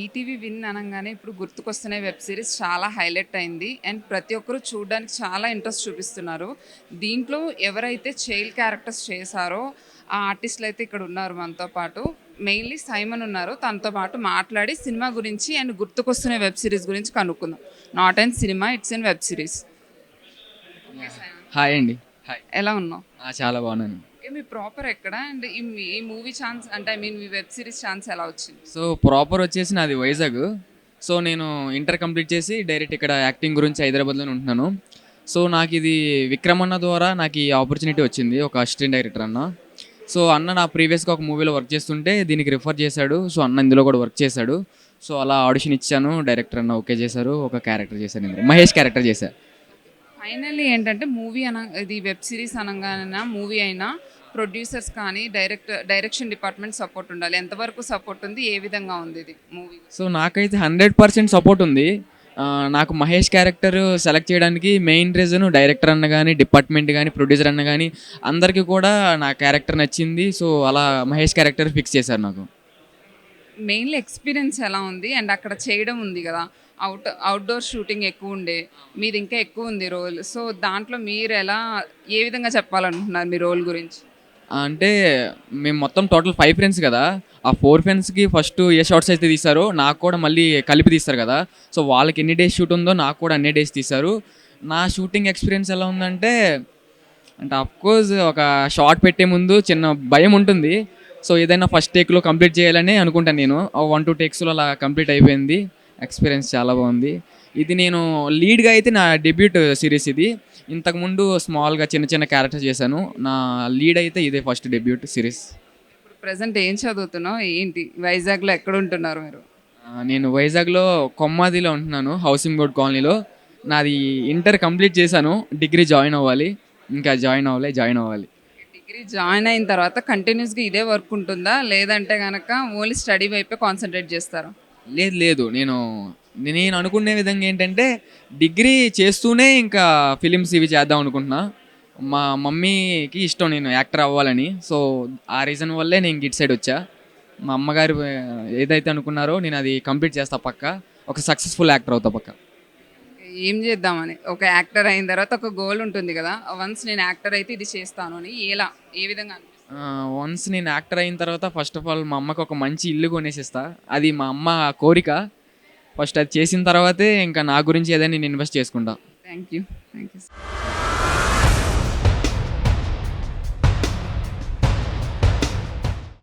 ETV win అనంగానే ఇప్పుడు గుర్తుకొస్తున్న web series చాలా హైలైట్ అయింది అండ్ ప్రతి ఒక్కరు చూడడానికి చాలా ఇంట్రెస్ట్ చూపిస్తున్నారు. దీంట్లో ఎవరైతే చైల్డ్ క్యారెక్టర్స్ చేశారో ఆ ఆర్టిస్టులు అయితే ఇక్కడ ఉన్నారు మనతో పాటు. మెయిన్లీ సైమన్ ఉన్నారు. తనతో పాటు మాట్లాడి సినిమా గురించి అండ్ గుర్తుకొస్తున్న వెబ్ సిరీస్ గురించి కనుక్కుందాం. Not and cinema, it's an web series. Hi అండి. హాయ్. ఎలా ఉన్నావు? చాలా బాగున్నాను. ఓకే, మీ ప్రాపర్ ఎక్కడ అండ్ ఈ మూవీ ఛాన్స్ అంటే I mean me web series chance ఎలా వచ్చింది? సో ప్రాపర్ వచ్చేసి నాది వైజాగ్. సో నేను ఇంటర్ కంప్లీట్ చేసి డైరెక్ట్ ఇక్కడ యాక్టింగ్ గురించి హైదరాబాద్లోనే ఉంటున్నాను. సో నాకు ఇది విక్రమ్ అన్న ద్వారా నాకు ఈ ఆపర్చునిటీ వచ్చింది, ఒక అసిస్టెంట్ డైరెక్టర్ అన్న. సో అన్న నా ప్రీవియస్గా ఒక మూవీలో వర్క్ చేస్తుంటే దీనికి రిఫర్ చేశాడు. సో అన్న ఇందులో కూడా వర్క్ చేశాడు. సో అలా ఆడిషన్ ఇచ్చాను, డైరెక్టర్ అన్న ఓకే చేశారు, ఒక క్యారెక్టర్ చేశాను, ఇందులో మహేష్ క్యారెక్టర్ చేశారు. ఫైనల్లీ ఏంటంటే మూవీ ఇది వెబ్ సిరీస్ అనగానే మూవీ అయినా ప్రొడ్యూసర్స్ కానీ డైరెక్షన్ డిపార్ట్మెంట్ సపోర్ట్ ఉండాలి. ఎంతవరకు సపోర్ట్ ఉంది, ఏ విధంగా ఉంది ఇది మూవీ? సో నాకైతే 100% సపోర్ట్ ఉంది. నాకు మహేష్ క్యారెక్టర్ సెలెక్ట్ చేయడానికి మెయిన్ రీజన్ డైరెక్టర్ అన్న కానీ, డిపార్ట్మెంట్ కానీ, ప్రొడ్యూసర్ అన్న కానీ అందరికీ కూడా నా క్యారెక్టర్ నచ్చింది. సో అలా మహేష్ క్యారెక్టర్ ఫిక్స్ చేశారు నాకు. మెయిన్లీ ఎక్స్పీరియన్స్ ఎలా ఉంది అండ్ అక్కడ చేయడం ఉంది కదా, అవుట్డోర్ షూటింగ్ ఎక్కువ ఉండే, మీది ఇంకా ఎక్కువ ఉంది రోల్. సో దాంట్లో మీరు ఏ విధంగా చెప్పాలనుకుంటున్నారు మీ రోల్ గురించి? అంటే మేము మొత్తం టోటల్ 5 ఫ్రెండ్స్ కదా. ఆ 4 ఫ్రెండ్స్కి ఫస్ట్ ఏ షార్ట్స్ అయితే తీశారో నాకు కూడా మళ్ళీ కలిపి తీస్తారు కదా. సో వాళ్ళకి ఎన్ని డేస్ షూట్ ఉందో నాకు కూడా అన్ని డేస్ తీశారు. నా షూటింగ్ ఎక్స్పీరియన్స్ ఎలా ఉందంటే, అంటే అఫ్కోర్స్ ఒక షార్ట్ పెట్టే ముందు చిన్న భయం ఉంటుంది. సో ఏదైనా ఫస్ట్ టేక్లో కంప్లీట్ చేయాలని అనుకుంటాను నేను. 1-2 టేక్స్లో అలా కంప్లీట్ అయిపోయింది. ఎక్స్పీరియన్స్ చాలా బాగుంది. ఇది నేను లీడ్గా అయితే నా డెబ్యూట్ సిరీస్ ఇది. ఇంతకుముందు స్మాల్గా చిన్న చిన్న క్యారెక్టర్స్ చేశాను. నా లీడ్ అయితే ఇదే ఫస్ట్ డెబ్యూట్ సిరీస్. ఇప్పుడు ప్రజెంట్ ఏం చదువుతున్నావు, ఏంటి, వైజాగ్లో ఎక్కడ ఉంటున్నారు మీరు? నేను వైజాగ్లో కొమ్మాదిలో ఉంటున్నాను, హౌసింగ్ బోర్డ్ కాలనీలో. నాది ఇంటర్ కంప్లీట్ చేశాను, డిగ్రీ జాయిన్ అవ్వాలి. ఇంకా జాయిన్ అవ్వాలి. డిగ్రీ జాయిన్ అయిన తర్వాత కంటిన్యూస్గా ఇదే వర్క్ ఉంటుందా, లేదంటే కనుక ఓన్లీ స్టడీ వైపే కాన్సన్ట్రేట్ చేస్తారా? లేదు, నేను అనుకునే విధంగా ఏంటంటే డిగ్రీ చేస్తూనే ఇంకా ఫిలిమ్స్ ఇవి చేద్దాం అనుకుంటున్నా. మా మమ్మీకి ఇష్టం నేను యాక్టర్ అవ్వాలని. సో ఆ రీజన్ వల్లే నేను గిట్ సైడ్ వచ్చా. మా అమ్మగారు ఏదైతే అనుకున్నారో నేను అది కంప్లీట్ చేస్తా పక్క. ఒక సక్సెస్ఫుల్ యాక్టర్ అవుతా పక్క. ఏం చేద్దామని ఒక యాక్టర్ అయిన తర్వాత ఒక గోల్ ఉంటుంది కదా, వన్స్ నేను యాక్టర్ అయితే ఇది చేస్తాను అని, ఏ విధంగా అనిపిస్తుంది? వన్స్ నేను యాక్టర్ అయిన తర్వాత ఫస్ట్ ఆఫ్ ఆల్ మా అమ్మకి ఒక మంచి ఇల్లు కొనేసిస్తా. అది మా అమ్మ కోరిక. ఫస్ట్ అది చేసిన తర్వాతే ఇంకా నా గురించి ఏదైనా నేను ఇన్వెస్ట్ చేసుకుంటా. Thank you.